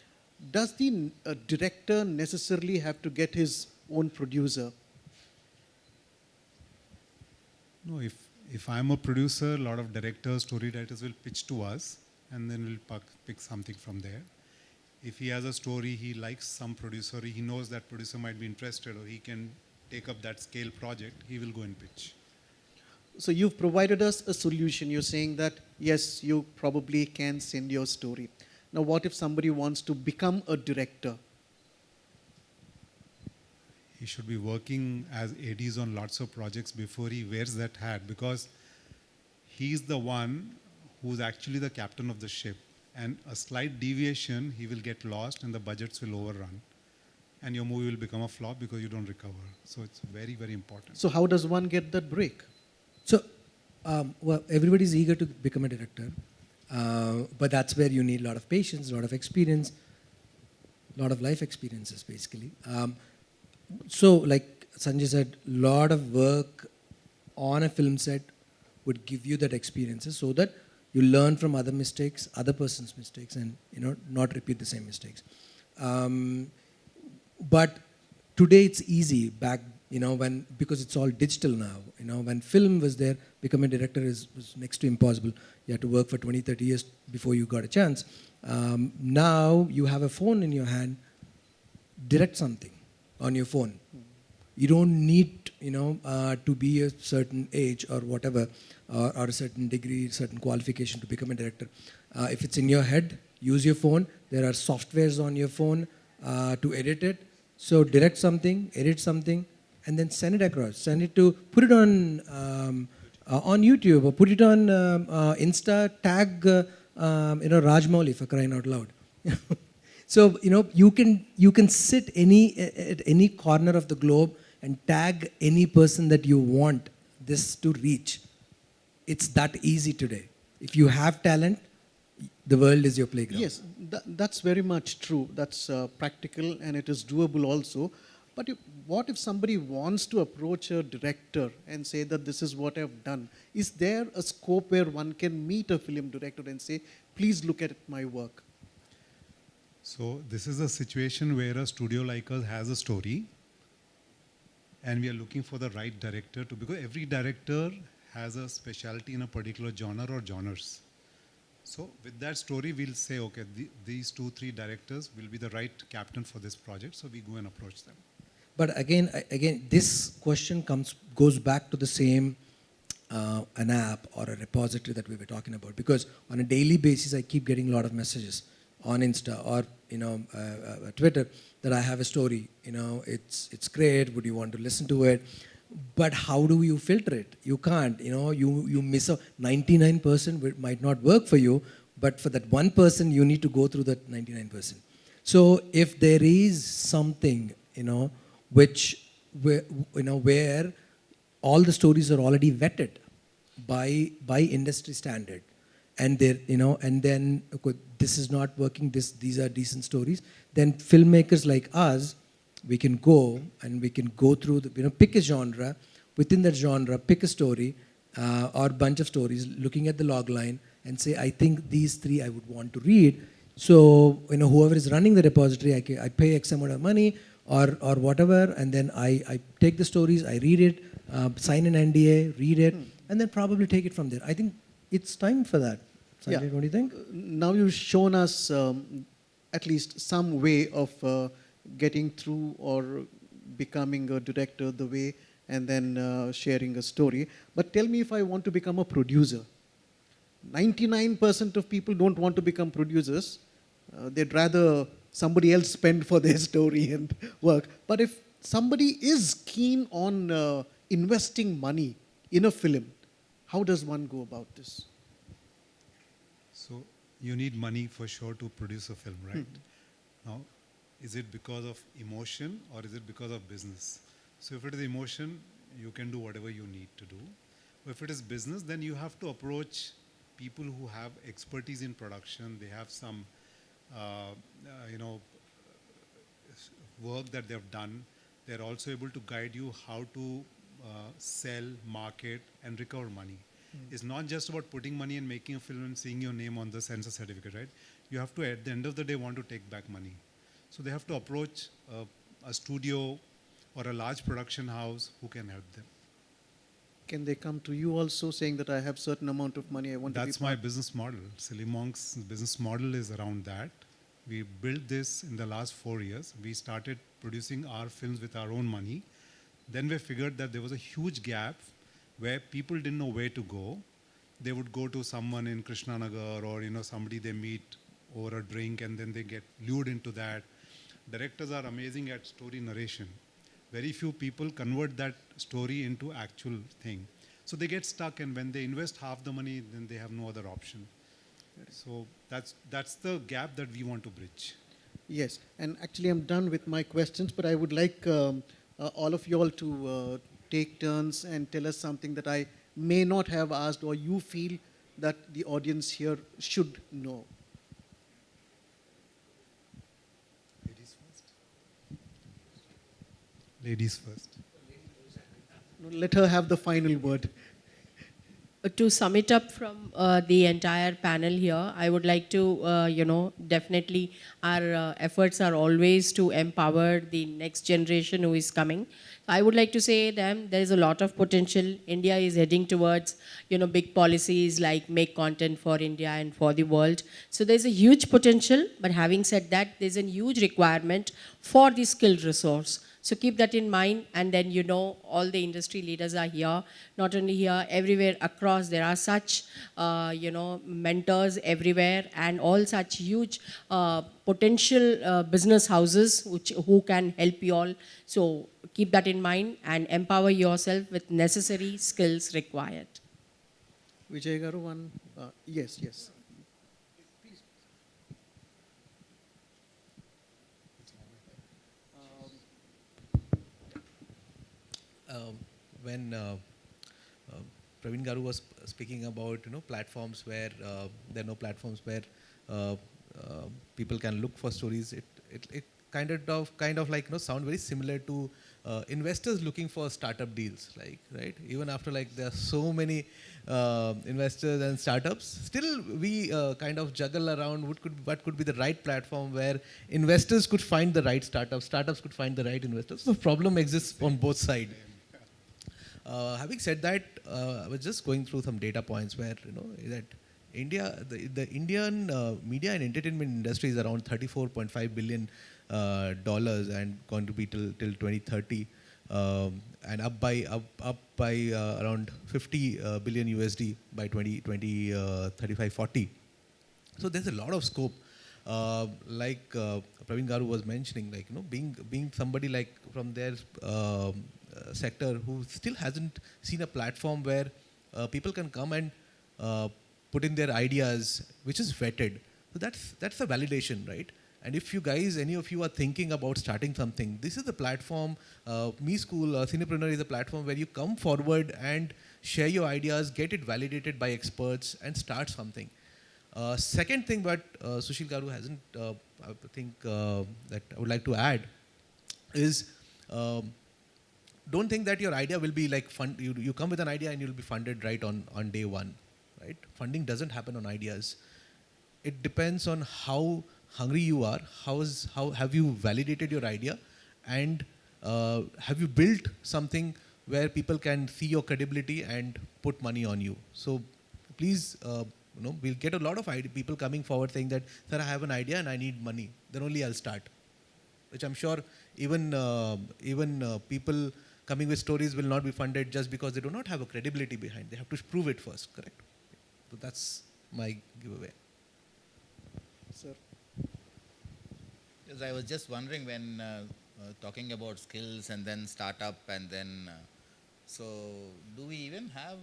does the director necessarily have to get his own producer? No, if I'm a producer, a lot of directors, story writers will pitch to us, and then we'll pick something from there. If he has a story, he likes some producer, he knows that producer might be interested, or he can take up that scale project, he will go and pitch. So you've provided us a solution. You're saying that, yes, you probably can send your story. Now, what if somebody wants to become a director? He should be working as ADs on lots of projects before he wears that hat, because he's the one who's actually the captain of the ship. And a slight deviation, he will get lost and the budgets will overrun. And your movie will become a flop because you don't recover. So it's very, very important. So how does one get that break? So, everybody's eager to become a director, but that's where you need a lot of patience, a lot of experience, a lot of life experiences, basically. So, like Sanjay said, a lot of work on a film set would give you that experiences so that you learn from other mistakes, other person's mistakes, and not repeat the same mistakes. But today it's easy. Because it's all digital now. When film was there, becoming a director was next to impossible. You had to work for 20, 30 years before you got a chance. Now you have a phone in your hand, direct something on your phone. You don't need, to be a certain age or whatever, or a certain degree, certain qualification to become a director. If it's in your head, use your phone. There are softwares on your phone to edit it. So direct something, edit something, and then send it across. Put it on YouTube, or put it on Insta, tag, Rajmouli, for crying out loud. So, you can sit at any corner of the globe and tag any person that you want this to reach. It's that easy today. If you have talent, the world is your playground. Yes, that's very much true. That's practical and it is doable also. But what if somebody wants to approach a director and say that this is what I've done? Is there a scope where one can meet a film director and say, please look at my work? So this is a situation where a studio like us has a story, and we are looking for the right director because every director has a specialty in a particular genre or genres. So with that story, we'll say, okay, these 2-3 directors will be the right captain for this project. So we go and approach them. But again, this question goes back to the same an app or a repository that we were talking about. Because on a daily basis, I keep getting a lot of messages on Insta or Twitter that I have a story. It's great. Would you want to listen to it? But how do you filter it? You can't. You miss out. 99% might not work for you, but for that 1%, you need to go through that 99%. So if there is something, where all the stories are already vetted by industry standard, and then okay, this is not working. These are decent stories. Then filmmakers like us, we can go through pick a genre. Within that genre, pick a story or bunch of stories, looking at the log line and say, I think these 3 I would want to read. So whoever is running the repository, I pay X amount of money or whatever, and then I take the stories, I read it, sign an NDA, read it, and then probably take it from there. I think it's time for that. Sanjay, Yeah. what do you think? Now you've shown us at least some way of getting through or becoming a director the way and then sharing a story. But tell me, if I want to become a producer, 99% of people don't want to become producers. They'd rather somebody else spend for their story and work. But if somebody is keen on investing money in a film, how does one go about this? So you need money for sure to produce a film, right? Now, is it because of emotion or is it because of business? So if it is emotion, you can do whatever you need to do. If it is business, then you have to approach people who have expertise in production. They have some, work that they've done. They're also able to guide you how to sell, market, and recover money. It's not just about putting money and making a film and seeing your name on the censor certificate, right? You have to, at the end of the day, want to take back money. So they have to approach a studio or a large production house who can help them. Can they come to you also saying that I have certain amount of money, I want to be That's my business model. Silly Monk's business model is around that. We built this in the last 4 years. We started producing our films with our own money. Then we figured that there was a huge gap where people didn't know where to go. They would go to someone in Krishnanagar or somebody they meet over a drink and then they get lured into that. Directors are amazing at story narration. Very few people convert that story into actual thing. So they get stuck, and when they invest half the money, then they have no other option. So that's the gap that we want to bridge. Yes, and actually I'm done with my questions, but I would like all of you all to take turns and tell us something that I may not have asked or you feel that the audience here should know. Ladies first. Ladies first. No, let her have the final word. To sum it up from the entire panel here, I would like to, definitely our efforts are always to empower the next generation who is coming. I would like to say them there is a lot of potential. India is heading towards, big policies like make content for India and for the world. So there's a huge potential, but having said that, there's a huge requirement for the skilled resource. So keep that in mind, and then all the industry leaders are here, not only here, everywhere across. There are such, mentors everywhere, and all such huge potential business houses who can help you all. So keep that in mind and empower yourself with necessary skills required. Vijay Garu, one. Yes. When Praveen Garu was speaking about platforms where there are no platforms where people can look for stories, it kind of like sound very similar to investors looking for startup deals, like, right? Even after there are so many investors and startups, still we kind of juggle around what could be the right platform where investors could find the right startups could find the right investors. So the problem exists on both sides. Having said that, I was just going through some data points where that India, the Indian media and entertainment industry is around $34.5 billion and going to be till 2030, and up by around 50 billion USD by 2035-40. So there's a lot of scope. Like Praveen Garu was mentioning, being somebody like from their sector who still hasn't seen a platform where people can come and put in their ideas, which is vetted. So that's a validation, right? And if you guys, any of you are thinking about starting something, this is the platform. Me School, Cinepreneur is a platform where you come forward and share your ideas, get it validated by experts, and start something. Second thing, but Sushil Garu hasn't, I think that I would like to add is, don't think that your idea will be like you come with an idea and you'll be funded right on day one, right? Funding doesn't happen on ideas. It depends on how hungry you are, how have you validated your idea, and have you built something where people can see your credibility and put money on you. So please, we'll get a lot of people coming forward saying that, sir, I have an idea and I need money. Then only I'll start. Which I'm sure even people coming with stories will not be funded just because they do not have a credibility behind. They have to prove it first, correct? So that's my giveaway. Sir. Yes, I was just wondering when talking about skills and then startup and then, so do we even have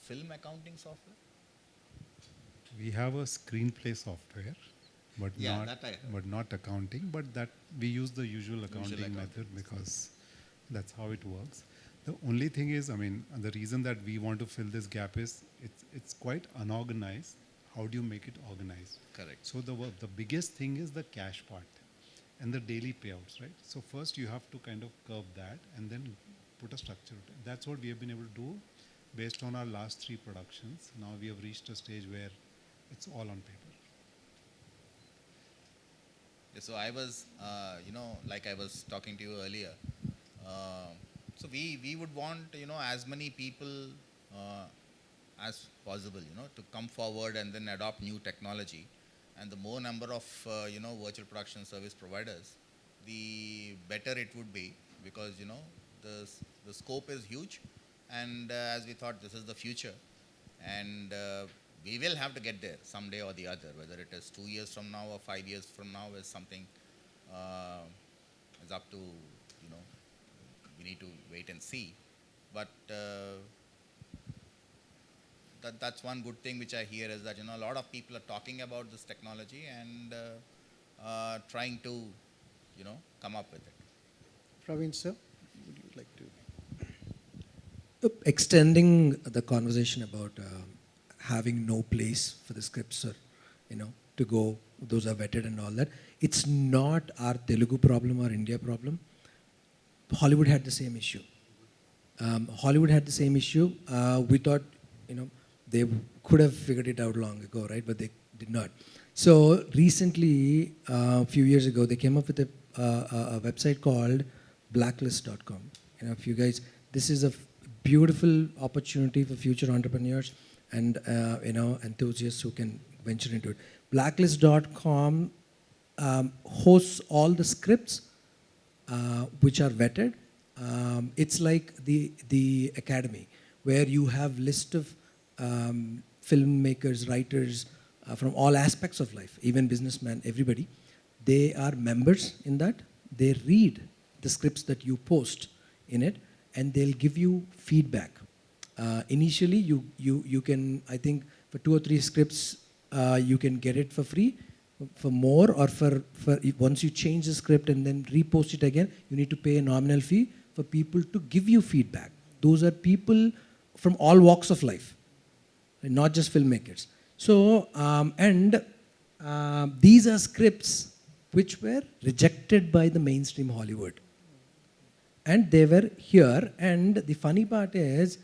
film accounting software? We have a screenplay software, but Yeah, not that I heard. but not accounting. But that we use the usual accounting accounting. method because that's how it works. The only thing is, I mean, the reason that we want to fill this gap is it's quite unorganized. How do you make it organized? Correct. So the biggest thing is the cash part and the daily payouts, right? So first you have to kind of curb that and then put a structure. That's what we have been able to do based on our last 3 productions. Now we have reached a stage where it's all on paper. Yeah, so I was, like I was talking to you earlier. So we would want, as many people as possible, to come forward and then adopt new technology. And the more number of, virtual production service providers, the better it would be because, the scope is huge. And as we thought, this is the future. And we will have to get there someday or the other, whether it is 2 years from now or 5 years from now is something is up to, we need to wait and see. But that's one good thing which I hear is that, a lot of people are talking about this technology and trying to, come up with it. Praveen, sir, would you like to? Extending the conversation about having no place for the scripts or, to go, those are vetted and all that. It's not our Telugu problem or India problem. Hollywood had the same issue. Hollywood had the same issue. We thought, they could have figured it out long ago, right? But they did not. So recently, a few years ago, they came up with a website called blacklist.com. If you guys, this is a beautiful opportunity for future entrepreneurs and enthusiasts who can venture into it. Blacklist.com hosts all the scripts which are vetted. It's like the academy where you have list of filmmakers, writers from all aspects of life, even businessmen, everybody. They are members in that. They read the scripts that you post in it, and they'll give you feedback. Initially, you can, I think, for 2 or 3 scripts, you can get it for free. For more, or for once you change the script and then repost it again, you need to pay a nominal fee for people to give you feedback. Those are people from all walks of life, not just filmmakers. So, these are scripts which were rejected by the mainstream Hollywood. And they were here, and the funny part is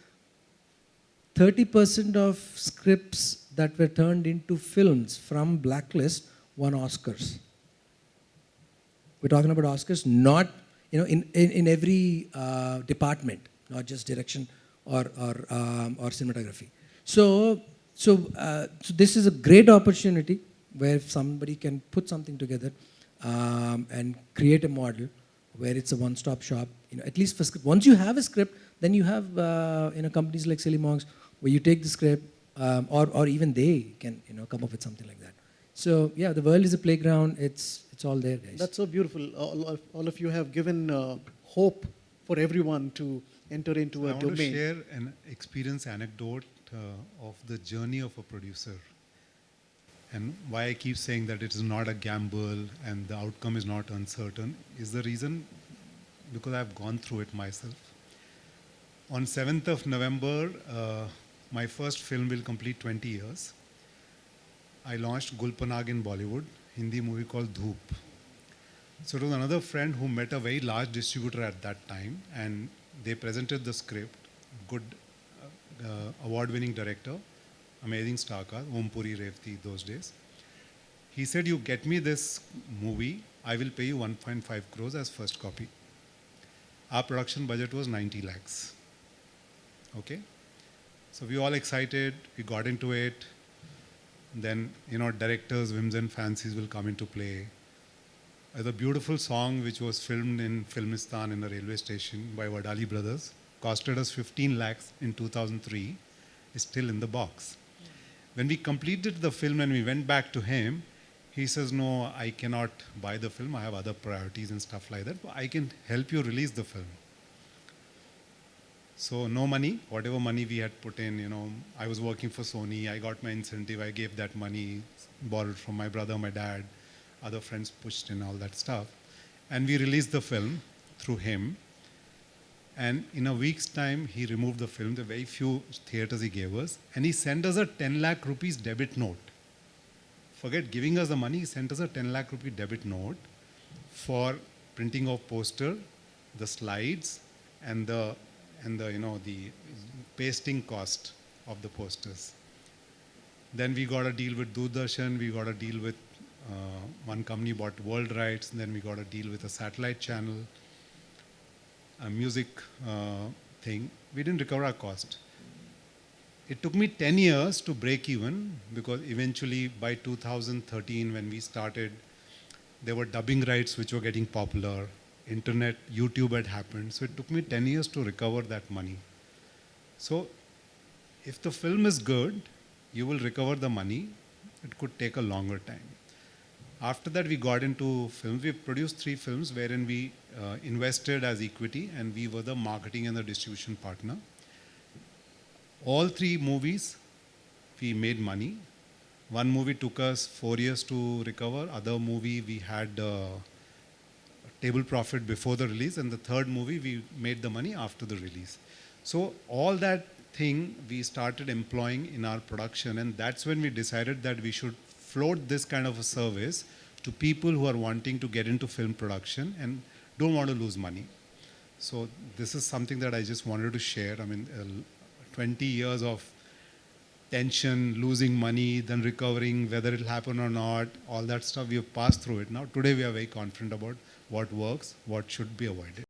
30% of scripts that were turned into films from Blacklist won Oscars. We're talking about Oscars, not, in every department, not just direction or cinematography. So this is a great opportunity where somebody can put something together and create a model where it's a one-stop shop. At least for script. Once you have a script, then you have companies like Silly Monks where you take the script, or even they can come up with something like that. So yeah, the world is a playground. It's all there, guys. That's so beautiful. All of you have given hope for everyone to enter into a I want domain. to share an experience anecdote of the journey of a producer. And why I keep saying that it is not a gamble and the outcome is not uncertain is the reason because I've gone through it myself. On 7th of November, my first film will complete 20 years. I launched Gulpanag in Bollywood, Hindi movie called Dhoop. So it was another friend who met a very large distributor at that time, and they presented the script, good award-winning director, amazing star cast, Om Puri Revti those days. He said, you get me this movie, I will pay you 1.5 crores as first copy. Our production budget was 90 lakhs. Okay? So we all excited, we got into it. Then, directors' whims and fancies will come into play. There's a beautiful song which was filmed in Filmistan in a railway station by Wadali brothers. Costed us 15 lakhs in 2003. Is still in the box. When we completed the film and we went back to him, he says, no, I cannot buy the film. I have other priorities and stuff like that. But I can help you release the film. So no money, whatever money we had put in, I was working for Sony. I got my incentive. I gave that money, borrowed from my brother, my dad. Other friends pushed in all that stuff. And we released the film through him. And in a week's time, he removed the film, the very few theaters he gave us, and he sent us a 10 lakh rupees debit note. Forget giving us the money, he sent us a 10 lakh rupee debit note for printing of poster, the slides, and the pasting cost of the posters. Then we got a deal with Doordarshan, we got a deal with one company bought world rights, then we got a deal with a satellite channel, a music thing. We didn't recover our cost. It took me 10 years to break even because eventually by 2013 when we started, there were dubbing rights which were getting popular. Internet, YouTube had happened. So it took me 10 years to recover that money. So if the film is good, you will recover the money. It could take a longer time. After that, we got into films. We produced 3 films wherein we invested as equity and we were the marketing and the distribution partner. All 3 movies, we made money. One movie took us 4 years to recover. Other movie, we had table profit before the release. And the third movie, we made the money after the release. So all that thing we started employing in our production. And that's when we decided that we should float this kind of a service to people who are wanting to get into film production and don't want to lose money. So this is something that I just wanted to share. I mean, 20 years of tension, losing money, then recovering, whether it'll happen or not, all that stuff, we have passed through it. Now, today we are very confident about what works, what should be avoided.